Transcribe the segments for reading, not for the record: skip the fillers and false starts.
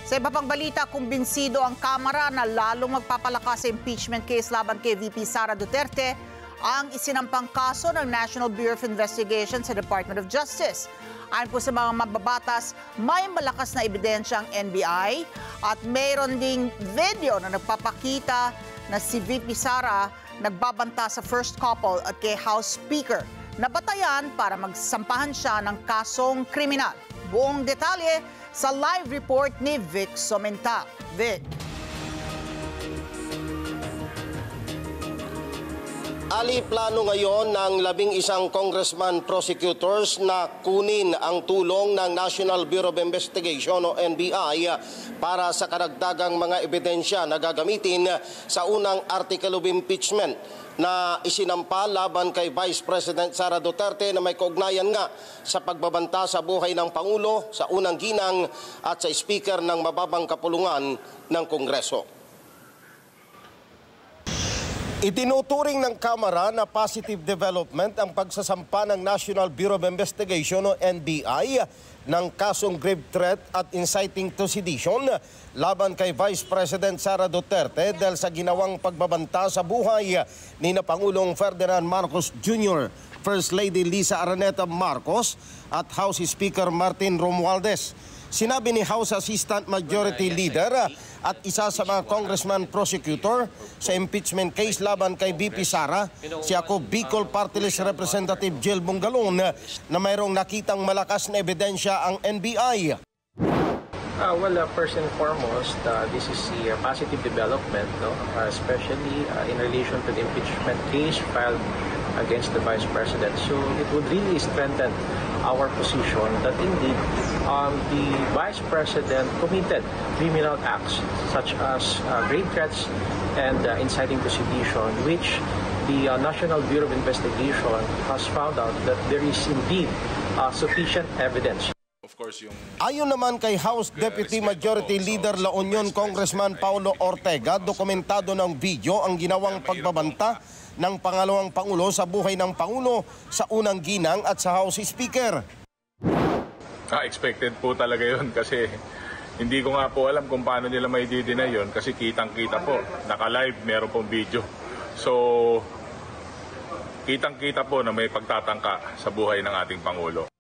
Sa iba pang balita, kumbinsido ang Kamara na lalong magpapalakas sa impeachment case laban kay VP Sara Duterte ang isinampang kaso ng National Bureau of Investigation sa Department of Justice. Ayon po sa mga mababatas, may malakas na ebidensya ang NBI at mayroon ding video na nagpapakita na si VP Sara nagbabanta sa first couple at kay House Speaker na batayan para magsampahan siya ng kasong kriminal. Buong detalye sa live report ni Vic Somenta. Vic. Ali, plano ngayon ng 11 congressman prosecutors na kunin ang tulong ng National Bureau of Investigation o NBI para sa karagdagang mga ebidensya na gagamitin sa unang article of impeachment na isinampa laban kay Vice President Sara Duterte na may kaugnayan nga sa pagbabanta sa buhay ng Pangulo, sa unang ginang at sa Speaker ng mababang kapulungan ng Kongreso. Itinuturing ng Kamara na positive development ang pagsasampa ng National Bureau of Investigation o NBI ng kasong grave threat at inciting to sedition laban kay Vice President Sara Duterte dahil sa ginawang pagbabanta sa buhay ni na Pangulong Ferdinand Marcos Jr., First Lady Lisa Araneta Marcos at House Speaker Martin Romualdez. Sinabi ni House Assistant Majority Leader at isa sa mga congressman prosecutor sa impeachment case laban kay VP Sara, si ako Bicol Party List Representative Jill Bungalon, na mayroong nakitang malakas na ebidensya ang NBI. First and foremost, this is a positive development, no? Especially in relation to the impeachment case filed against the Vice President. So it would really strengthen our position that indeed the Vice President committed criminal acts such as grave threats and inciting to sedition, which the National Bureau of Investigation has found out that there is indeed sufficient evidence. Ayon naman kay House Deputy Majority Leader La Union Congressman Paulo Ortega, dokumentado ng video ang ginawang pagbabanta ng pangalawang Pangulo sa buhay ng Pangulo sa unang ginang at sa House Speaker. Expected po talaga yun kasi hindi ko nga po alam kung paano nila may didinay yun kasi kitang-kita po, naka-live, meron pong video. So, kitang-kita po na may pagtatangka sa buhay ng ating Pangulo.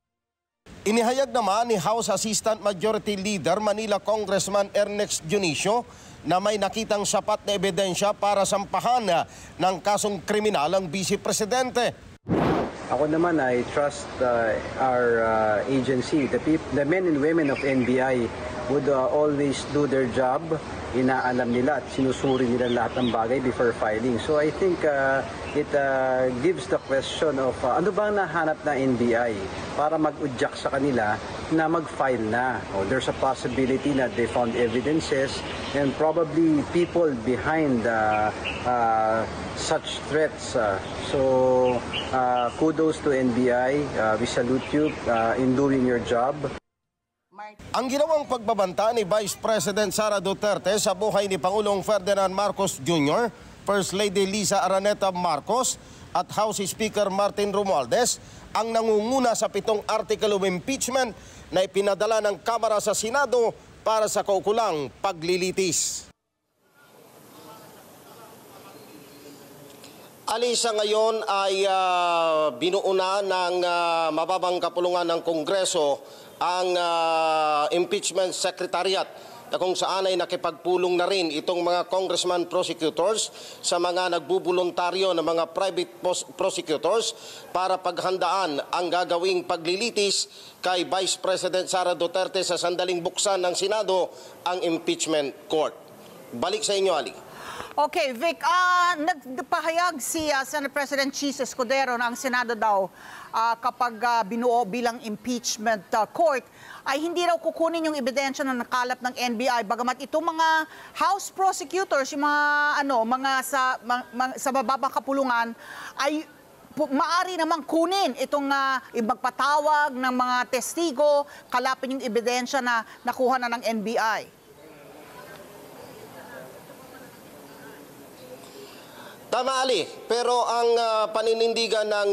Inihayag naman ni House Assistant Majority Leader Manila Congressman Ernest Dionisio na may nakitang sapat na ebidensya para sampahan ng kasong kriminal ang Vice Presidente. Ako naman, I trust our agency, the men and women of NBI would always do their job. Inaalam nila at sinusuri nila lahat ng bagay before filing. So I think it gives the question of ano ba nahanap na NBI para mag-udyak sa kanila na mag-file na. There's a possibility that they found evidences and probably people behind such threats. So kudos to NBI. We salute you in doing your job. Ang ginawang pagbabanta ni Vice President Sara Duterte sa buhay ni Pangulong Ferdinand Marcos Jr., First Lady Lisa Araneta Marcos at House Speaker Martin Romualdez ang nangunguna sa 7 article of impeachment na ipinadala ng Kamara sa Senado para sa kaukulang paglilitis. Alisa, ngayon ay binuuna ng mababang kapulungan ng Kongreso ang impeachment secretariat na kung saan ay nakipagpulong na rin itong mga congressman prosecutors sa mga nagbubuluntaryo ng mga private prosecutors para paghandaan ang gagawing paglilitis kay Vice President Sara Duterte sa sandaling buksan ng Senado ang impeachment court. Balik sa inyo, Ali. Okay, Vic, nagpahayag si Senate President Chis Escudero na ang Senado daw kapag binuo bilang impeachment court ay hindi raw kukunin yung ebidensya na nakalap ng NBI, bagamat itong mga House prosecutors, yung mga sa mababang kapulungan ay maari namang kunin itong magpatawag ng mga testigo, kalapin yung ebidensya na nakuha na ng NBI. Tama, Ali. Pero ang paninindigan ng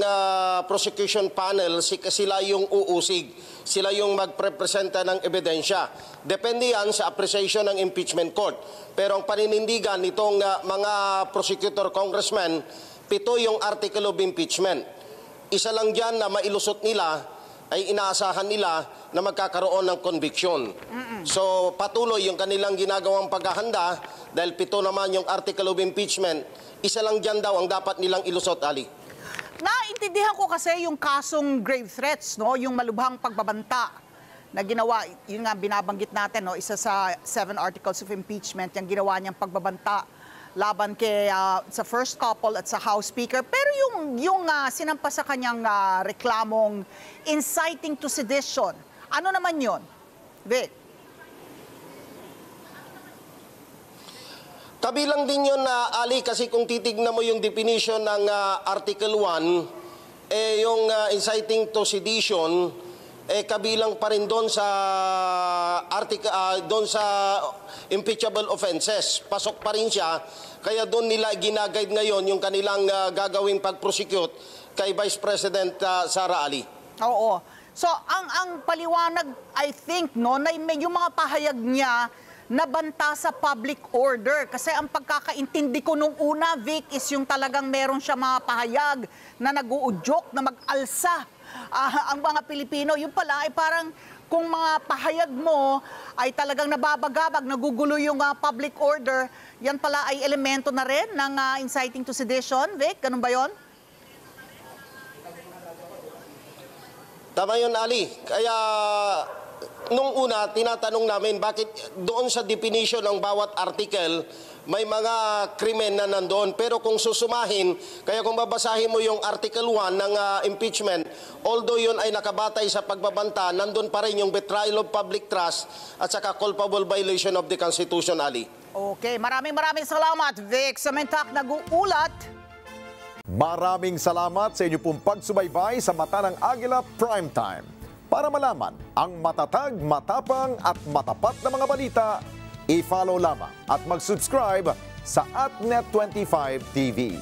prosecution panel, sila yung uusig sila yung magprepresenta ng ebidensya. Depende yan sa appreciation ng impeachment court. Pero ang paninindigan nitong mga prosecutor congressmen, 7 yung article of impeachment. Isa lang dyan na mailusot nila ay inaasahan nila na magkakaroon ng conviction. So patuloy yung kanilang ginagawang paghahanda dahil 7 naman yung article of impeachment. Isa lang dyan daw ang dapat nilang ilusot, Ali. Naintindihan ko kasi yung kasong grave threats, no? Yung malubhang pagbabanta na ginawa, yun nga binabanggit natin, no? Isa sa 7 articles of impeachment, yung ginawa niyang pagbabanta laban kay sa first couple at sa House Speaker. Pero yung sinampa sa kanyang reklamong inciting to sedition, ano naman yun? Vic? Kabilang din yun, Ali, kasi kung titignan mo yung definition ng Article 1, yung inciting to sedition, kabilang pa rin doon sa doon sa impeachable offenses. Pasok pa rin siya, kaya doon nila ginaguide ngayon yung kanilang gagawing pag-prosecute kay Vice President Sara Ali. Oo. So, ang paliwanag, I think, no, na yung mga pahayag niya nabanta sa public order. Kasi ang pagkakaintindi ko nung una, Vic, is yung talagang meron siya mga pahayag na nag-uudyok, na mag-alsa ang mga Pilipino. Yung pala ay parang kung mga pahayag mo ay talagang nababagabag, nagugulo yung public order, yan pala ay elemento na rin ng inciting to sedition. Vic, ganun ba yun? Tama yun, Ali. Kaya nung una, tinatanong namin bakit doon sa definition ng bawat article may mga krimen na nandoon. Pero kung susumahin, kaya kung babasahin mo yung Article 1 ng impeachment, although yun ay nakabatay sa pagbabanta, nandun pa rin yung betrayal of public trust at saka culpable violation of the Constitution, Ali. Okay, maraming salamat, Vic. Samantak nag-uulat. Maraming salamat sa inyo pong pagsubaybay sa Mata ng Agila Primetime. Para malaman ang matatag, matapang at matapat na mga balita, i-follow lamang at mag-subscribe sa @Net25 TV.